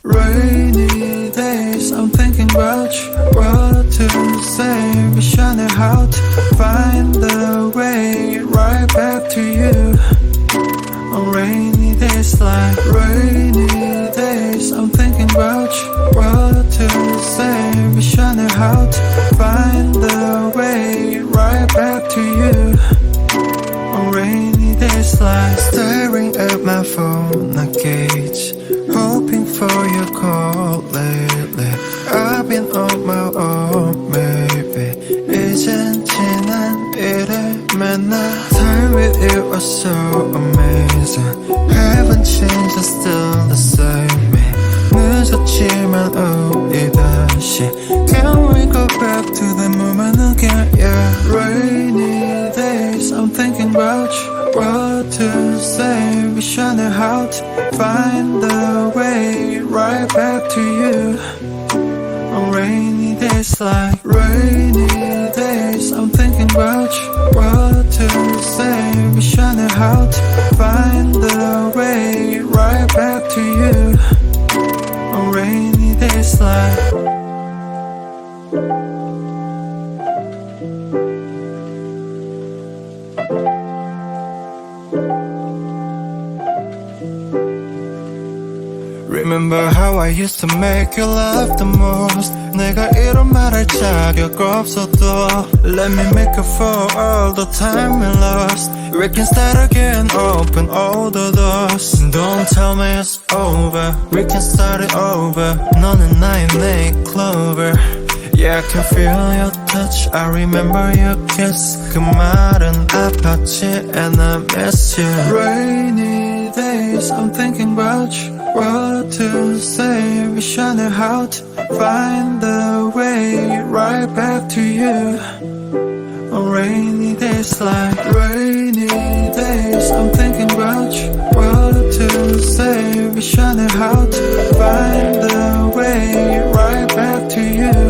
Rainy days, I'm thinking about you. What to say, wish I knew how to find the way right back to you. On rainy days like rainy days, I'm thinking about you. What to say, wish I knew how to find the way right back to you. On rainy days like staring at my phone, I gauge, hoping for your call lately. I've been on my own, maybe 이젠 지난 일을 맨날 Time with you was so amazing. Haven't changed, I'm still the same me. 늦었지만 우리 다시 Can we go back to the moment again? Yeah, rainy days, I'm thinking about you. What to say, wish I knew how to find the way right back to you. On rainy days like rainy days, I'm thinking about you. What to say, wish I knew how to find the way right back to you. On rainy days like Remember how I used to make you laugh the most. 내가 이런 말할 자격 없어도 Let me make up for all the time we lost. We can start again, open all the doors. Don't tell me it's over, we can start it over. 너는 나의 내 clover. Yeah, I can feel your touch, I remember your kiss. 그 말은 아팠지 and I miss you. Rainy days, I'm thinking about you. What to say, wish I knew how to find the way right back to you. On rainy days like rainy days, I'm thinking about you. What to say, wish I knew how to find the way right back to you.